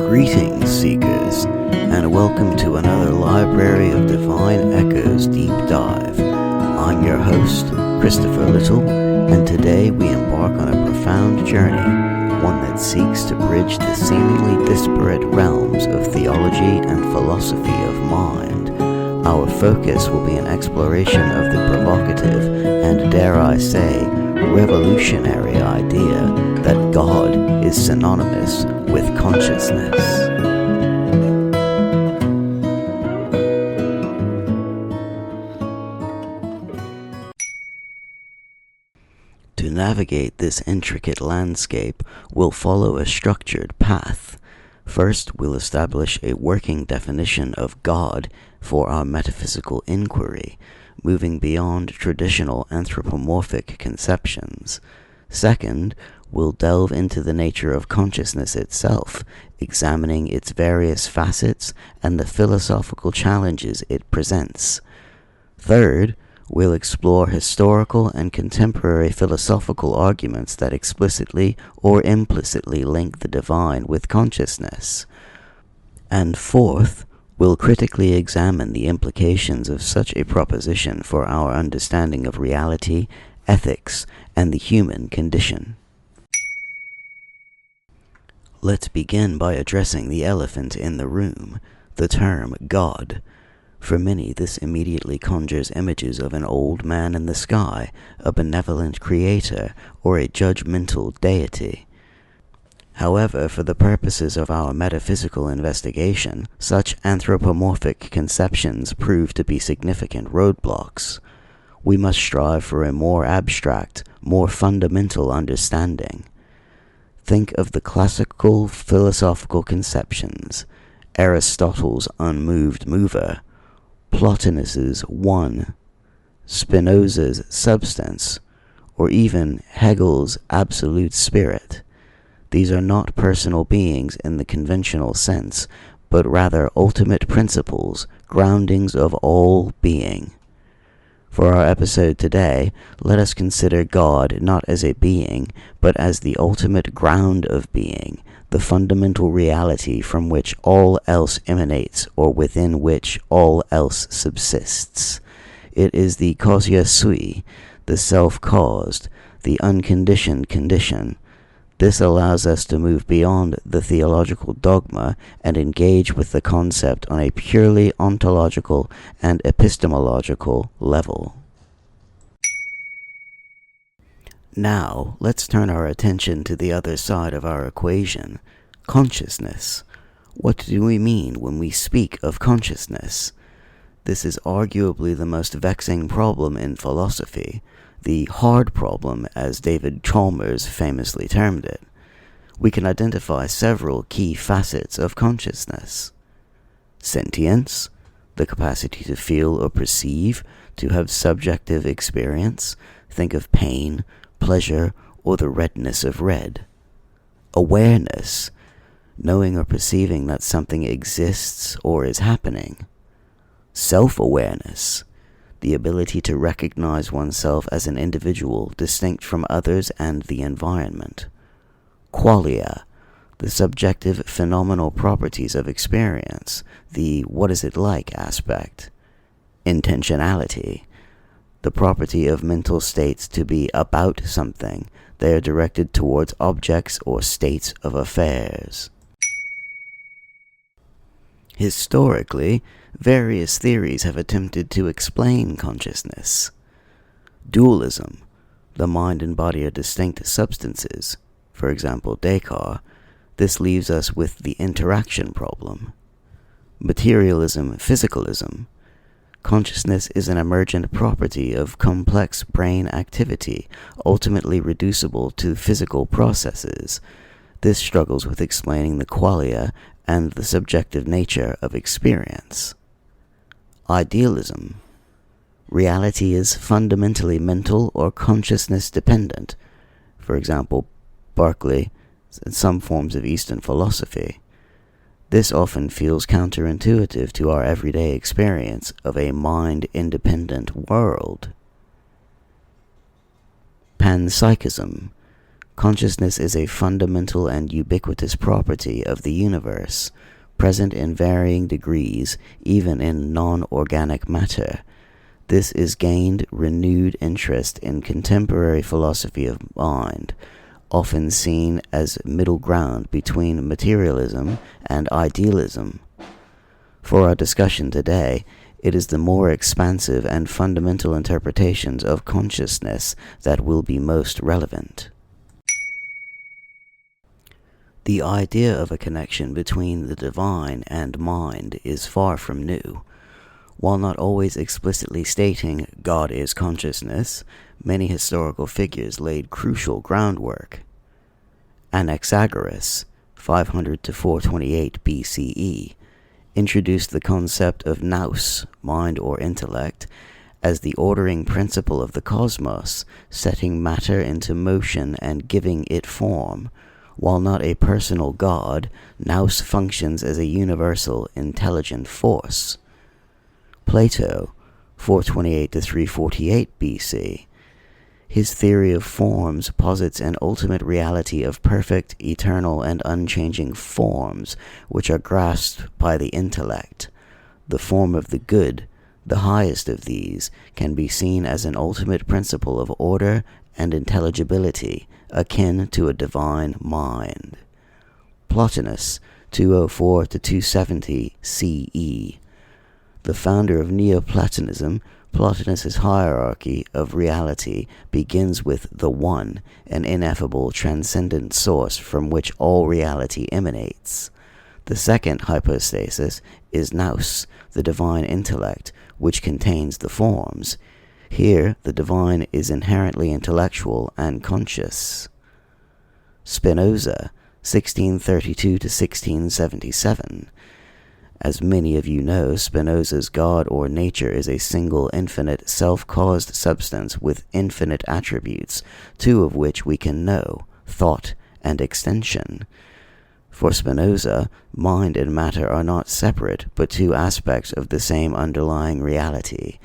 Greetings, Seekers, and welcome to another Library of Divine Echoes Deep Dive. I'm your host, Christopher Little, and today we embark on a profound journey, one that seeks to bridge the seemingly disparate realms of theology and philosophy of mind. Our focus will be an exploration of the provocative and, dare I say, revolutionary idea that God is synonymous with consciousness. To navigate this intricate landscape, we'll follow a structured path. First, we'll establish a working definition of God for our metaphysical inquiry, moving beyond traditional anthropomorphic conceptions. Second, we'll delve into the nature of consciousness itself, examining its various facets and the philosophical challenges it presents. Third, we'll explore historical and contemporary philosophical arguments that explicitly or implicitly link the divine with consciousness. And fourth, we'll critically examine the implications of such a proposition for our understanding of reality, ethics, and the human condition. Let's begin by addressing the elephant in the room, the term God. For many, this immediately conjures images of an old man in the sky, a benevolent creator, or a judgmental deity. However, for the purposes of our metaphysical investigation, such anthropomorphic conceptions prove to be significant roadblocks. We must strive for a more abstract, more fundamental understanding. Think of the classical philosophical conceptions: Aristotle's unmoved mover, Plotinus's one, Spinoza's substance, or even Hegel's absolute spirit. These are not personal beings in the conventional sense, but rather ultimate principles, groundings of all being. For our episode today, let us consider God not as a being, but as the ultimate ground of being, the fundamental reality from which all else emanates or within which all else subsists. It is the causa sui, the self-caused, the unconditioned condition. This allows us to move beyond the theological dogma and engage with the concept on a purely ontological and epistemological level. Now, let's turn our attention to the other side of our equation, consciousness. What do we mean when we speak of consciousness? This is arguably the most vexing problem in philosophy, the hard problem, as David Chalmers famously termed it. We can identify several key facets of consciousness. Sentience, the capacity to feel or perceive, to have subjective experience. Think of pain, pleasure, or the redness of red. Awareness, knowing or perceiving that something exists or is happening. Self-awareness, the ability to recognize oneself as an individual distinct from others and the environment. Qualia, the subjective phenomenal properties of experience, the what is it like aspect. Intentionality, the property of mental states to be about something. They are directed towards objects or states of affairs. Historically, various theories have attempted to explain consciousness. Dualism, the mind and body are distinct substances. For example, Descartes. This leaves us with the interaction problem. Materialism, physicalism. Consciousness is an emergent property of complex brain activity, ultimately reducible to physical processes. This struggles with explaining the qualia and the subjective nature of experience. Idealism. Reality is fundamentally mental or consciousness dependent. For example, Berkeley and some forms of Eastern philosophy. This often feels counterintuitive to our everyday experience of a mind-independent world. Panpsychism. Consciousness is a fundamental and ubiquitous property of the universe, present in varying degrees, even in non-organic matter. This is gained renewed interest in contemporary philosophy of mind, often seen as middle ground between materialism and idealism. For our discussion today, it is the more expansive and fundamental interpretations of consciousness that will be most relevant. The idea of a connection between the divine and mind is far from new. While not always explicitly stating God is consciousness, many historical figures laid crucial groundwork. Anaxagoras, 500 to 428 BCE, introduced the concept of Nous, mind or intellect, as the ordering principle of the cosmos, setting matter into motion and giving it form. While not a personal God, Nous functions as a universal, intelligent force. Plato, 428 to 348 BC. His theory of forms posits an ultimate reality of perfect, eternal, and unchanging forms, which are grasped by the intellect. The form of the good, the highest of these, can be seen as an ultimate principle of order and intelligibility, akin to a divine mind. Plotinus, 204 to 270 CE. The founder of Neoplatonism, Plotinus's hierarchy of reality begins with the One, an ineffable transcendent source from which all reality emanates. The second hypostasis is Nous, the divine intellect, which contains the forms. Here, the divine is inherently intellectual and conscious. Spinoza, 1632 to 1677. As many of you know, Spinoza's God or nature is a single infinite self-caused substance with infinite attributes, two of which we can know, thought and extension. For Spinoza, mind and matter are not separate, but two aspects of the same underlying reality.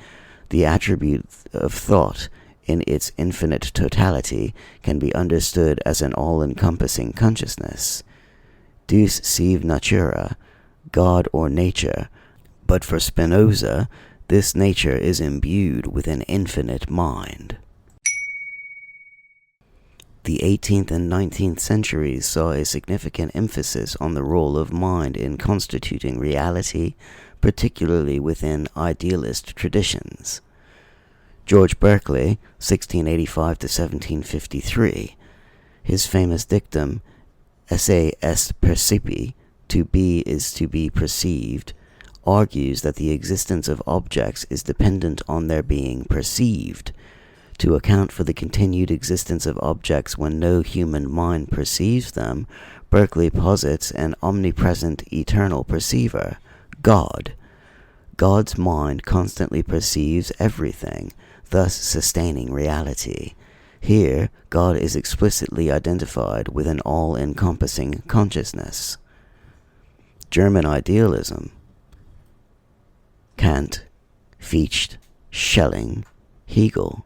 The attribute of thought, in its infinite totality, can be understood as an all-encompassing consciousness. Deus sive natura, God or nature, but for Spinoza, this nature is imbued with an infinite mind. The 18th and 19th centuries saw a significant emphasis on the role of mind in constituting reality, particularly within idealist traditions. George Berkeley, 1685 to 1753, his famous dictum, Esse est percipi, to be is to be perceived, argues that the existence of objects is dependent on their being perceived. To account for the continued existence of objects when no human mind perceives them, Berkeley posits an omnipresent eternal perceiver, God. God's mind constantly perceives everything, thus sustaining reality. Here, God is explicitly identified with an all-encompassing consciousness. German idealism. Kant, Fichte, Schelling, Hegel.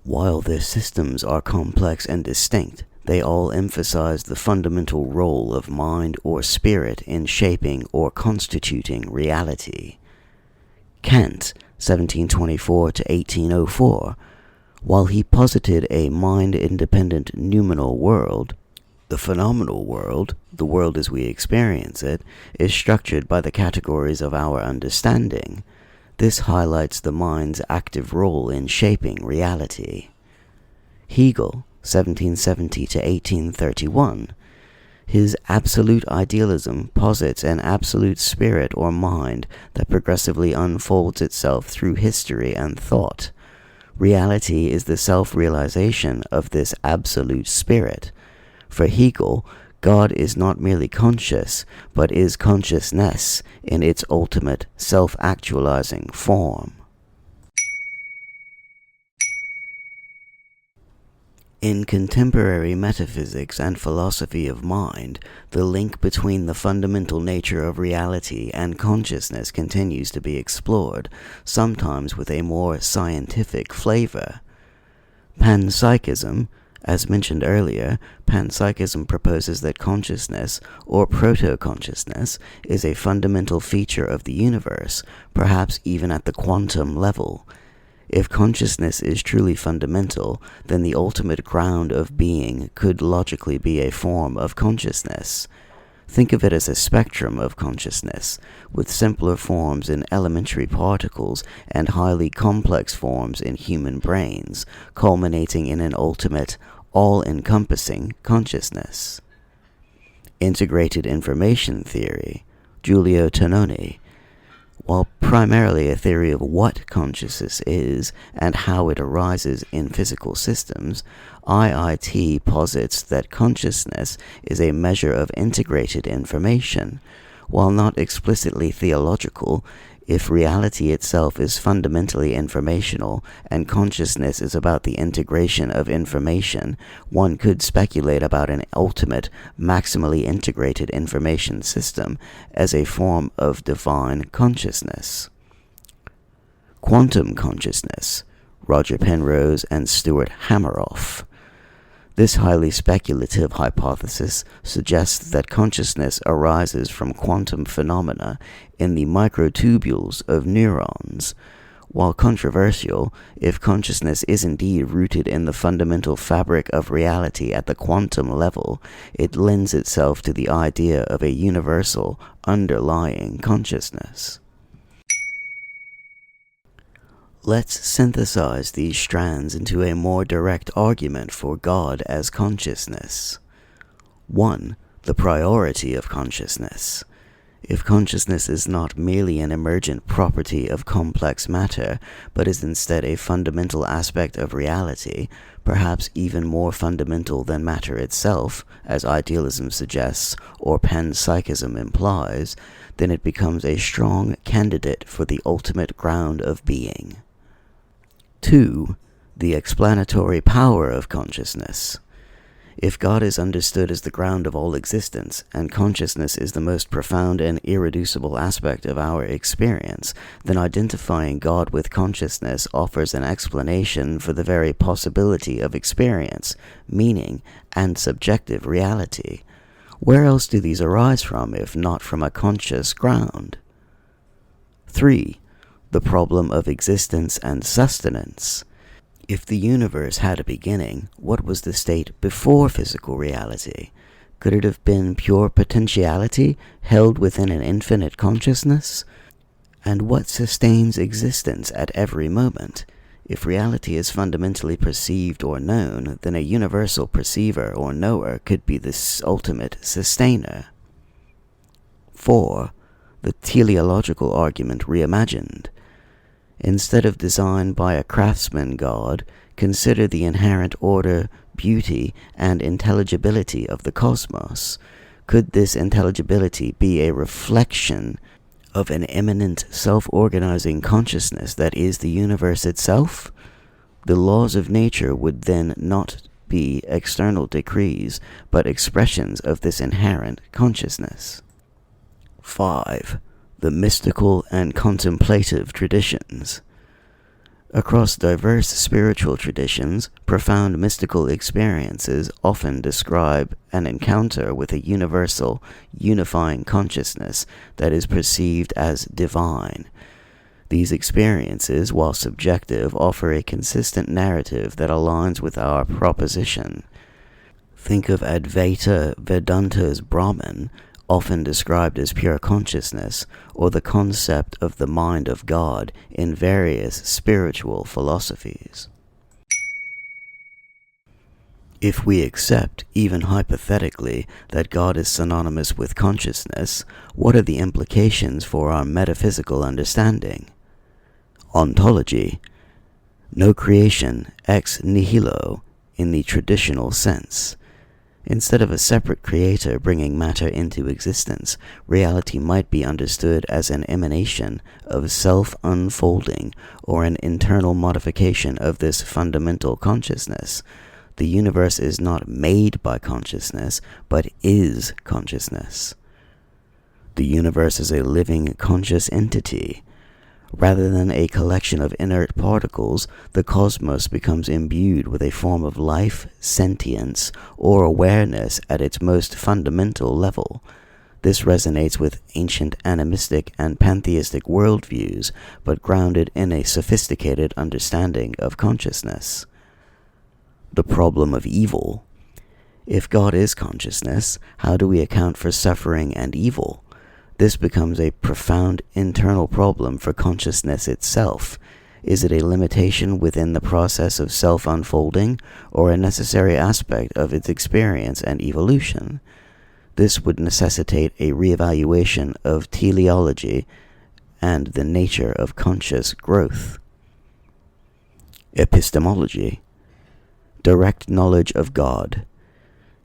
While their systems are complex and distinct, they all emphasize the fundamental role of mind or spirit in shaping or constituting reality. Kant, 1724 to 1804, while he posited a mind-independent noumenal world, the phenomenal world, the world as we experience it, is structured by the categories of our understanding. This highlights the mind's active role in shaping reality. Hegel, 1770 to 1831. His absolute idealism posits an absolute spirit or mind that progressively unfolds itself through history and thought. Reality is the self-realization of this absolute spirit. For Hegel, God is not merely conscious, but is consciousness in its ultimate self-actualizing form. In contemporary metaphysics and philosophy of mind, the link between the fundamental nature of reality and consciousness continues to be explored, sometimes with a more scientific flavor. Panpsychism, As mentioned earlier, panpsychism proposes that consciousness, or proto-consciousness, is a fundamental feature of the universe, perhaps even at the quantum level. If consciousness is truly fundamental, then the ultimate ground of being could logically be a form of consciousness. Think of it as a spectrum of consciousness, with simpler forms in elementary particles and highly complex forms in human brains, culminating in an ultimate, all-encompassing consciousness. Integrated information theory, Giulio Tononi. While primarily a theory of what consciousness is and how it arises in physical systems, IIT posits that consciousness is a measure of integrated information. While not explicitly theological, if reality itself is fundamentally informational and consciousness is about the integration of information, one could speculate about an ultimate, maximally integrated information system as a form of divine consciousness. Quantum consciousness, Roger Penrose and Stuart Hameroff. This highly speculative hypothesis suggests that consciousness arises from quantum phenomena in the microtubules of neurons. While controversial, if consciousness is indeed rooted in the fundamental fabric of reality at the quantum level, it lends itself to the idea of a universal, underlying consciousness. Let's synthesize these strands into a more direct argument for God as consciousness. 1. The priority of consciousness. If consciousness is not merely an emergent property of complex matter, but is instead a fundamental aspect of reality, perhaps even more fundamental than matter itself, as idealism suggests or panpsychism implies, then it becomes a strong candidate for the ultimate ground of being. 2. The explanatory power of consciousness. If God is understood as the ground of all existence, and consciousness is the most profound and irreducible aspect of our experience, then identifying God with consciousness offers an explanation for the very possibility of experience, meaning, and subjective reality. Where else do these arise from, if not from a conscious ground? 3. The problem of existence and sustenance. If the universe had a beginning, what was the state before physical reality? Could it have been pure potentiality held within an infinite consciousness? And what sustains existence at every moment? If reality is fundamentally perceived or known, then a universal perceiver or knower could be the ultimate sustainer. 4. The teleological argument reimagined. Instead of design by a craftsman God, consider the inherent order, beauty, and intelligibility of the cosmos. Could this intelligibility be a reflection of an immanent self-organizing consciousness that is the universe itself? The laws of nature would then not be external decrees, but expressions of this inherent consciousness. 5. The mystical and contemplative traditions. Across diverse spiritual traditions, profound mystical experiences often describe an encounter with a universal, unifying consciousness that is perceived as divine. These experiences, while subjective, offer a consistent narrative that aligns with our proposition. Think of Advaita Vedanta's Brahman, often described as pure consciousness, or the concept of the mind of God in various spiritual philosophies. If we accept, even hypothetically, that God is synonymous with consciousness, what are the implications for our metaphysical understanding? Ontology. No creation ex nihilo in the traditional sense. Instead of a separate creator bringing matter into existence, reality might be understood as an emanation of self-unfolding or an internal modification of this fundamental consciousness. The universe is not made by consciousness, but is consciousness. The universe is a living conscious entity. Rather than a collection of inert particles, the cosmos becomes imbued with a form of life, sentience, or awareness at its most fundamental level. This resonates with ancient animistic and pantheistic worldviews, but grounded in a sophisticated understanding of consciousness. The problem of evil. If God is consciousness, how do we account for suffering and evil? This becomes a profound internal problem for consciousness itself. Is it a limitation within the process of self-unfolding, or a necessary aspect of its experience and evolution? This would necessitate a reevaluation of teleology and the nature of conscious growth. Epistemology. Direct knowledge of God.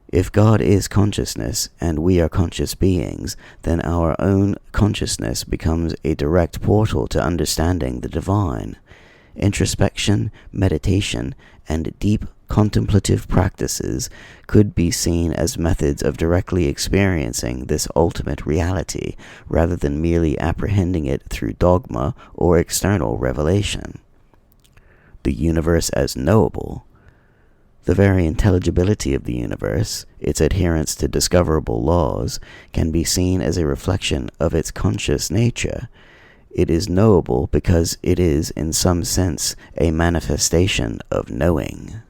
If God is consciousness and we are conscious beings, then our own consciousness becomes a direct portal to understanding the divine. Introspection, meditation, and deep contemplative practices could be seen as methods of directly experiencing this ultimate reality, rather than merely apprehending it through dogma or external revelation. The universe as knowable. The very intelligibility of the universe, its adherence to discoverable laws, can be seen as a reflection of its conscious nature. It is knowable because it is, in some sense, a manifestation of knowing.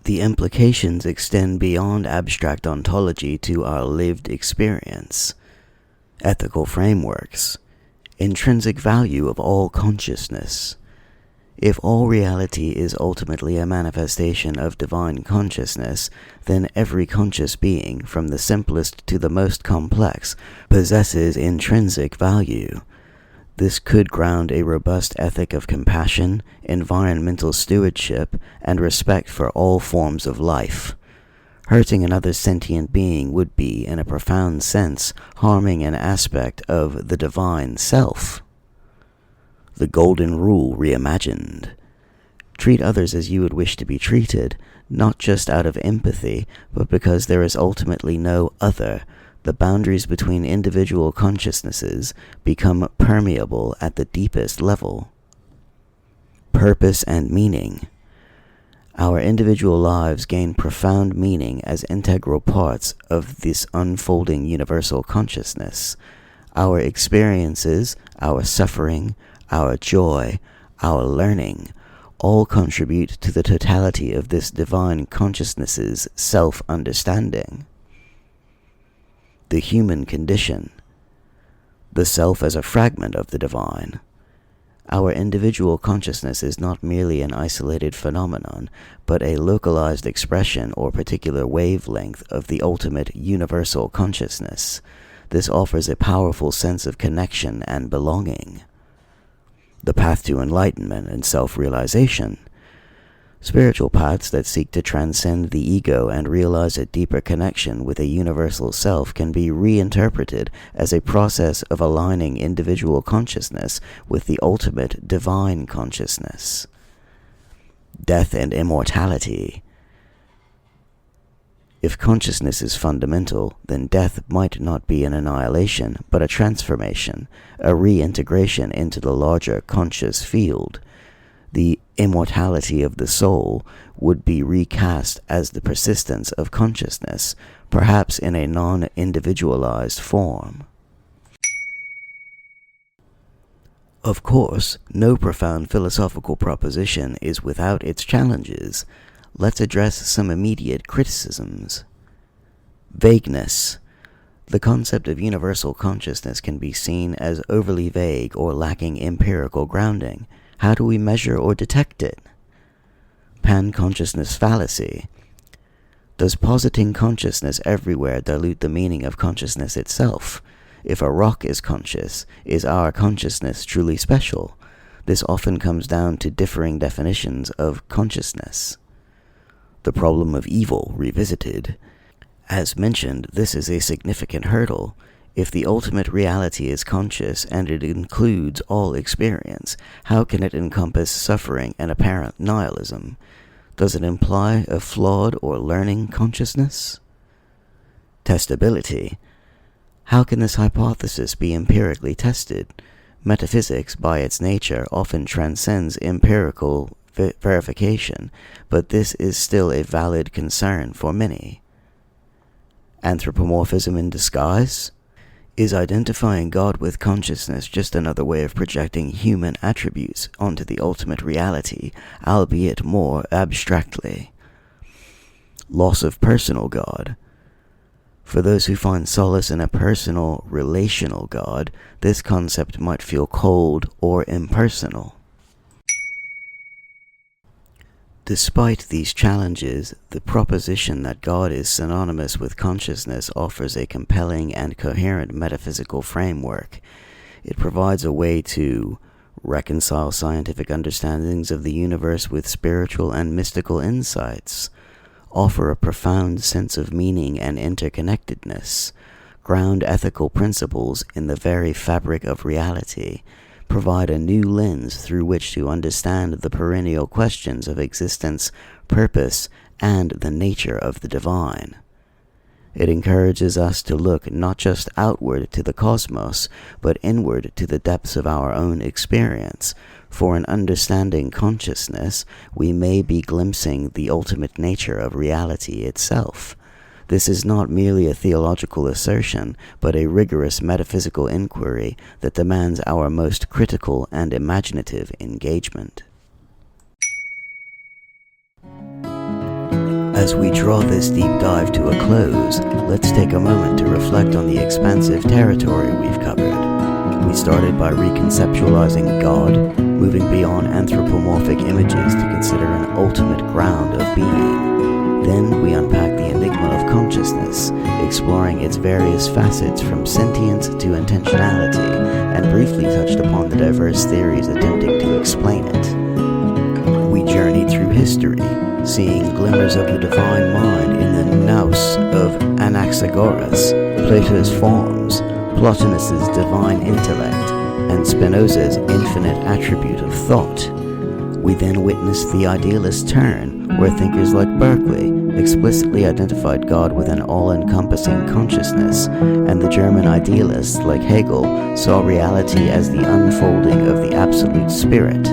The implications extend beyond abstract ontology to our lived experience. Ethical frameworks. Intrinsic value of all consciousness. If all reality is ultimately a manifestation of divine consciousness, then every conscious being, from the simplest to the most complex, possesses intrinsic value. This could ground a robust ethic of compassion, environmental stewardship, and respect for all forms of life. Hurting another sentient being would be, in a profound sense, harming an aspect of the divine self. The Golden Rule reimagined. Treat others as you would wish to be treated, not just out of empathy, but because there is ultimately no other. The boundaries between individual consciousnesses become permeable at the deepest level. Purpose and meaning. Our individual lives gain profound meaning as integral parts of this unfolding universal consciousness. Our experiences, our suffering, our joy, our learning, all contribute to the totality of this divine consciousness's self-understanding. The human condition. The self as a fragment of the divine. Our individual consciousness is not merely an isolated phenomenon, but a localized expression or particular wavelength of the ultimate universal consciousness. This offers a powerful sense of connection and belonging. The path to enlightenment and self-realization. Spiritual paths that seek to transcend the ego and realize a deeper connection with a universal self can be reinterpreted as a process of aligning individual consciousness with the ultimate divine consciousness. Death and immortality. If consciousness is fundamental, then death might not be an annihilation, but a transformation, a reintegration into the larger conscious field. The immortality of the soul would be recast as the persistence of consciousness, perhaps in a non-individualized form. Of course, no profound philosophical proposition is without its challenges. Let's address some immediate criticisms. Vagueness. The concept of universal consciousness can be seen as overly vague or lacking empirical grounding. How do we measure or detect it? Pan-consciousness fallacy. Does positing consciousness everywhere dilute the meaning of consciousness itself? If a rock is conscious, is our consciousness truly special? This often comes down to differing definitions of consciousness. The problem of evil revisited. As mentioned, this is a significant hurdle. If the ultimate reality is conscious and it includes all experience, how can it encompass suffering and apparent nihilism? Does it imply a flawed or learning consciousness? Testability. How can this hypothesis be empirically tested? Metaphysics, by its nature, often transcends empirical verification, but this is still a valid concern for many. Anthropomorphism in disguise? Is identifying God with consciousness just another way of projecting human attributes onto the ultimate reality, albeit more abstractly? Loss of personal God. For those who find solace in a personal, relational God, this concept might feel cold or impersonal. Despite these challenges, the proposition that God is synonymous with consciousness offers a compelling and coherent metaphysical framework. It provides a way to reconcile scientific understandings of the universe with spiritual and mystical insights, offer a profound sense of meaning and interconnectedness, ground ethical principles in the very fabric of reality, provide a new lens through which to understand the perennial questions of existence, purpose, and the nature of the divine. It encourages us to look not just outward to the cosmos, but inward to the depths of our own experience. For in understanding consciousness, we may be glimpsing the ultimate nature of reality itself. This is not merely a theological assertion, but a rigorous metaphysical inquiry that demands our most critical and imaginative engagement. As we draw this deep dive to a close, let's take a moment to reflect on the expansive territory we've covered. We started by reconceptualizing God, moving beyond anthropomorphic images to consider an ultimate ground of being. Then we unpacked the enigma of consciousness, exploring its various facets from sentience to intentionality, and briefly touched upon the diverse theories attempting to explain it. We journeyed through history, seeing glimmers of the divine mind in the Nous of Anaxagoras, Plato's forms, Plotinus's divine intellect, and Spinoza's infinite attribute of thought. We then witnessed the idealist turn, where thinkers like Berkeley explicitly identified God with an all-encompassing consciousness, and the German idealists like Hegel saw reality as the unfolding of the absolute spirit.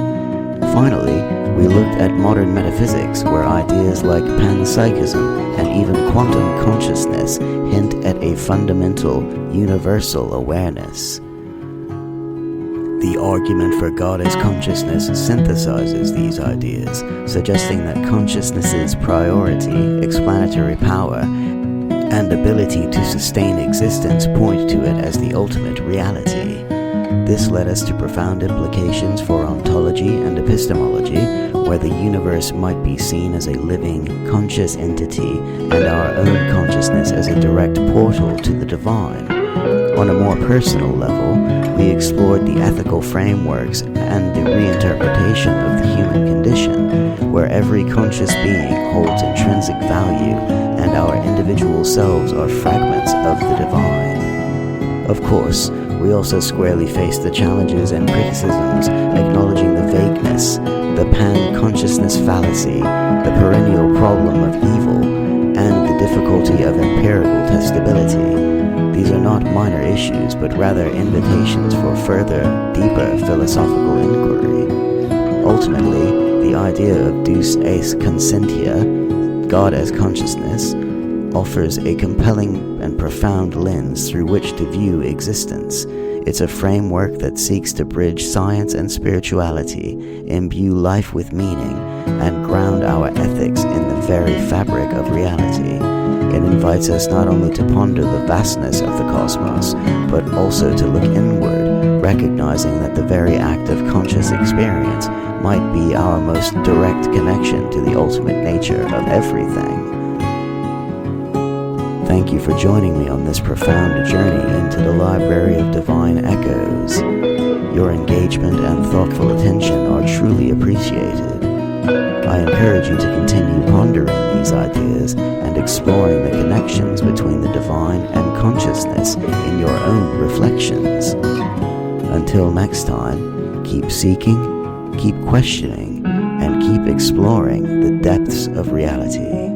Finally, we looked at modern metaphysics, where ideas like panpsychism and even quantum consciousness hint at a fundamental, universal awareness. The argument for God as consciousness synthesizes these ideas, suggesting that consciousness's priority, explanatory power, and ability to sustain existence point to it as the ultimate reality. This led us to profound implications for ontology and epistemology, where the universe might be seen as a living, conscious entity, and our own consciousness as a direct portal to the divine. On a more personal level, we explored the ethical frameworks and the reinterpretation of the human condition, where every conscious being holds intrinsic value, and our individual selves are fragments of the divine. Of course, we also squarely faced the challenges and criticisms, acknowledging the vagueness, the pan-consciousness fallacy, the perennial problem of evil, and the difficulty of empirical testability. These are not minor issues, but rather invitations for further, deeper philosophical inquiry. Ultimately, the idea of Deus ex conscientia, God as consciousness, offers a compelling and profound lens through which to view existence. It's a framework that seeks to bridge science and spirituality, imbue life with meaning, and ground our ethics in the very fabric of reality. It invites us not only to ponder the vastness of the cosmos, but also to look inward, recognizing that the very act of conscious experience might be our most direct connection to the ultimate nature of everything. Thank you for joining me on this profound journey into the library of divine echoes. Your engagement and thoughtful attention are truly appreciated. I encourage you to continue pondering these ideas and exploring the connections between the divine and consciousness in your own reflections. Until next time, keep seeking, keep questioning, and keep exploring the depths of reality.